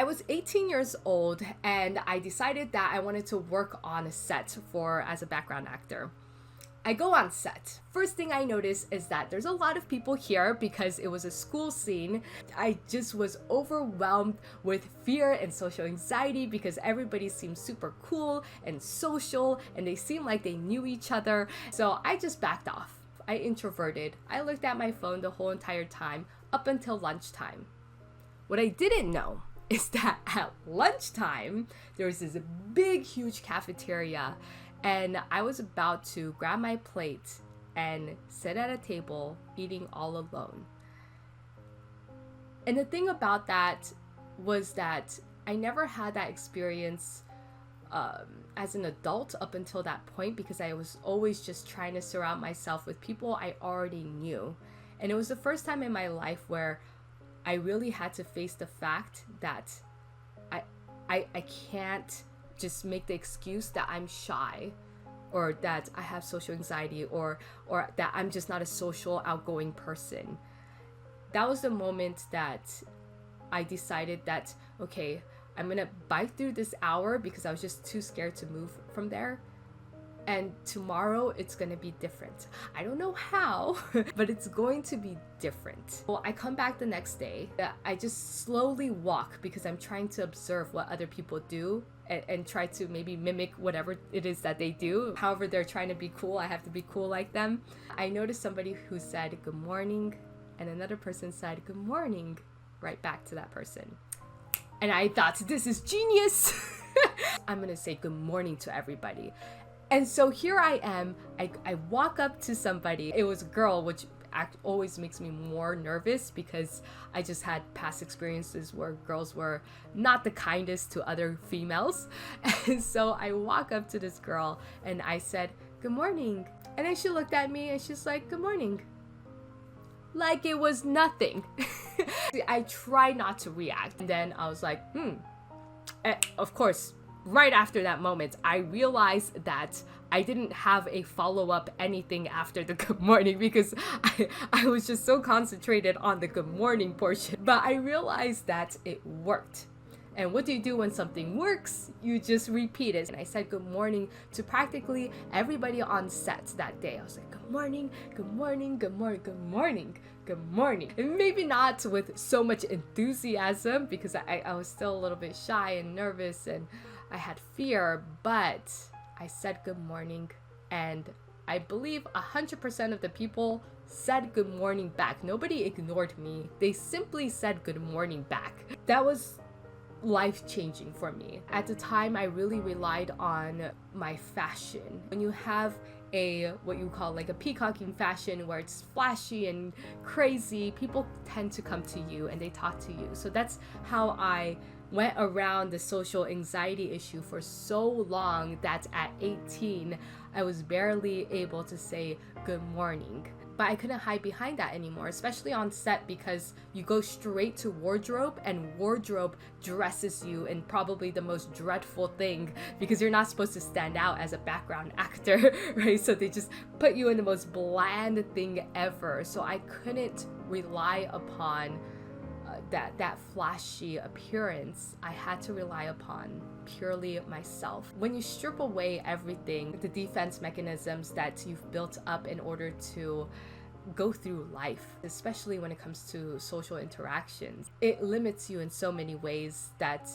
I was 18 years old and I decided that I wanted to work on a set as a background actor. I go on set. First thing I notice is that there's a lot of people here because it was a school scene. I just was overwhelmed with fear and social anxiety because everybody seemed super cool and social and they seemed like they knew each other. So I just backed off. I introverted. I looked at my phone the whole entire time up until lunchtime. What I didn't know is that at lunchtime, there was this big, huge cafeteria. And I was about to grab my plate and sit at a table eating all alone. And the thing about that was that I never had that experience as an adult up until that point because I was always just trying to surround myself with people I already knew. And it was the first time in my life where I really had to face the fact that I can't just make the excuse that I'm shy or that I have social anxiety or that I'm just not a social outgoing person. That was the moment that I decided that, okay, I'm gonna bite through this hour because I was just too scared to move from there. And tomorrow it's gonna be different. I don't know how, but it's going to be different. Well, I come back the next day. I just slowly walk because I'm trying to observe what other people do and try to maybe mimic whatever it is that they do. However, they're trying to be cool. I have to be cool like them. I noticed somebody who said good morning and another person said good morning right back to that person. And I thought, this is genius. I'm gonna say good morning to everybody. And so here I am, I walk up to somebody. It was a girl, which always makes me more nervous because I just had past experiences where girls were not the kindest to other females. And so I walk up to this girl and I said, good morning. And then she looked at me and she's like, good morning. Like it was nothing. I tried not to react. And then I was like, And of course, right after that moment, I realized that I didn't have a follow-up anything after the good morning because I was just so concentrated on the good morning portion. But I realized that it worked. And what do you do when something works? You just repeat it. And I said good morning to practically everybody on set that day. I was like, good morning, good morning, good morning, good morning, good morning. And maybe not with so much enthusiasm because I was still a little bit shy and nervous and I had fear, but I said good morning and I believe 100% of the people said good morning back. Nobody ignored me. They simply said good morning back. That was life-changing for me. At the time, I really relied on my fashion. When you have what you call like a peacocking fashion where it's flashy and crazy, people tend to come to you and they talk to you. So that's how I went around the social anxiety issue for so long that at 18, I was barely able to say good morning. But I couldn't hide behind that anymore, especially on set because you go straight to wardrobe and wardrobe dresses you in probably the most dreadful thing because you're not supposed to stand out as a background actor, right? So they just put you in the most bland thing ever. So I couldn't rely upon that flashy appearance. I had to rely upon purely myself. When you strip away everything, the defense mechanisms that you've built up in order to go through life, especially when it comes to social interactions, it limits you in so many ways that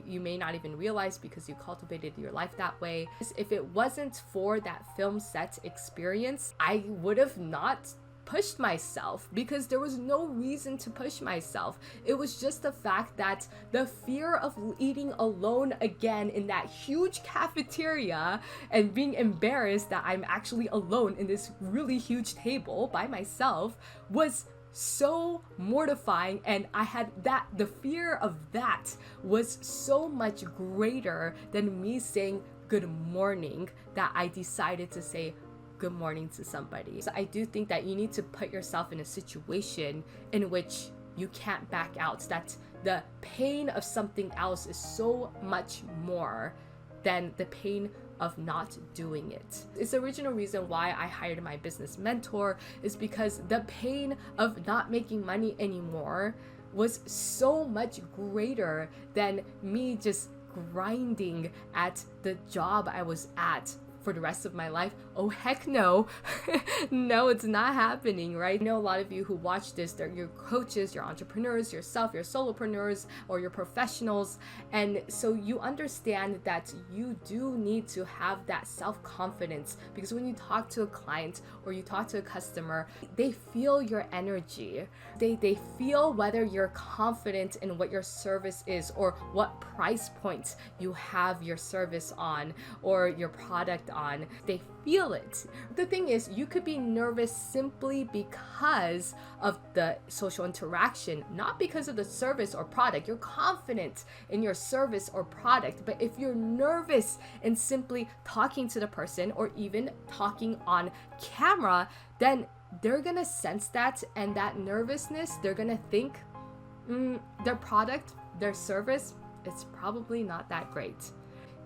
you may not even realize because you cultivated your life that way. If it wasn't for that film set experience, I would have not pushed myself because there was no reason to push myself. It was just the fact that the fear of eating alone again in that huge cafeteria and being embarrassed that I'm actually alone in this really huge table by myself was so mortifying, and I had the fear of that was so much greater than me saying good morning that I decided to say good morning to somebody. So I do think that you need to put yourself in a situation in which you can't back out, that the pain of something else is so much more than the pain of not doing it. It's the original reason why I hired my business mentor, is because the pain of not making money anymore was so much greater than me just grinding at the job I was at for the rest of my life. Oh, heck no. No, it's not happening, right? I know a lot of you who watch this, they're your coaches, your entrepreneurs, yourself, your solopreneurs, or your professionals. And so you understand that you do need to have that self-confidence, because when you talk to a client or you talk to a customer, they feel your energy. They feel whether you're confident in what your service is or what price point you have your service on or your product on. They feel it. The thing is, you could be nervous simply because of the social interaction, not because of the service or product. You're confident in your service or product, but if you're nervous in simply talking to the person or even talking on camera, then they're gonna sense that, and that nervousness, they're gonna think their product, their service, it's probably not that great.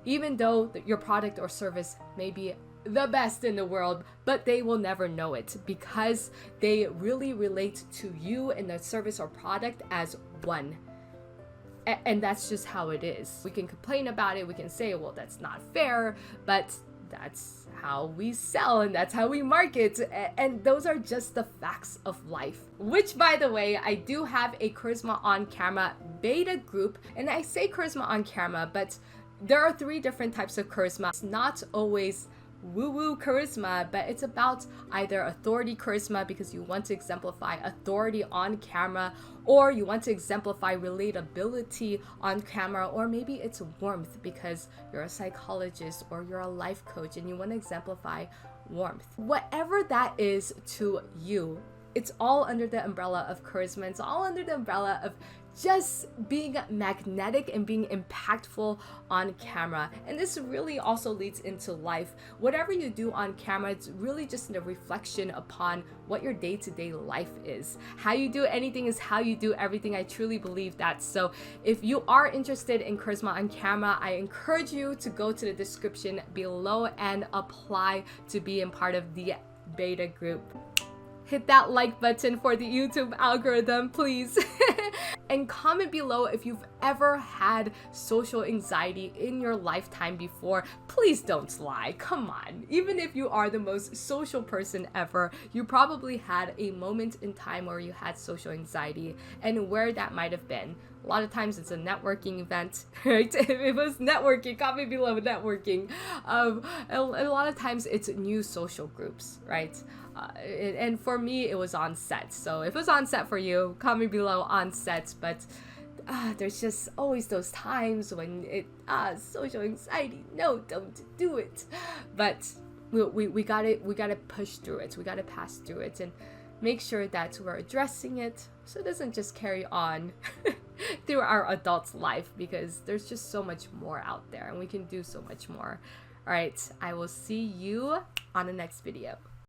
Even though your product or service may be the best in the world, but they will never know it because they really relate to you and the service or product as one. And that's just how it is. We can complain about it, we can say, well, that's not fair, but that's how we sell and that's how we market. And those are just the facts of life. Which, by the way, I do have a Charisma on Camera beta group. And I say Charisma on Camera, but there are 3 different types of charisma. It's not always woo-woo charisma, but it's about either authority charisma because you want to exemplify authority on camera, or you want to exemplify relatability on camera, or maybe it's warmth because you're a psychologist or you're a life coach and you want to exemplify warmth. Whatever that is to you, it's all under the umbrella of charisma. It's all under the umbrella of just being magnetic and being impactful on camera. And this really also leads into life. Whatever you do on camera, it's really just a reflection upon what your day-to-day life is. How you do anything is how you do everything. I truly believe that. So if you are interested in Charisma on Camera, I encourage you to go to the description below and apply to be a part of the beta group. Hit that like button for the YouTube algorithm, please. And comment below if you've ever had social anxiety in your lifetime before. Please don't lie, come on. Even if you are the most social person ever, you probably had a moment in time where you had social anxiety, and where that might have been. A lot of times it's a networking event, right? If it was networking, comment below networking. A lot of times it's new social groups, right? And for me, it was on set. So if it was on set for you, comment below on set. But there's just always those times when social anxiety. No, don't do it. But we gotta push through it. We gotta pass through it and make sure that we're addressing it so it doesn't just carry on through our adult life, because there's just so much more out there and we can do so much more. All right, I will see you on the next video.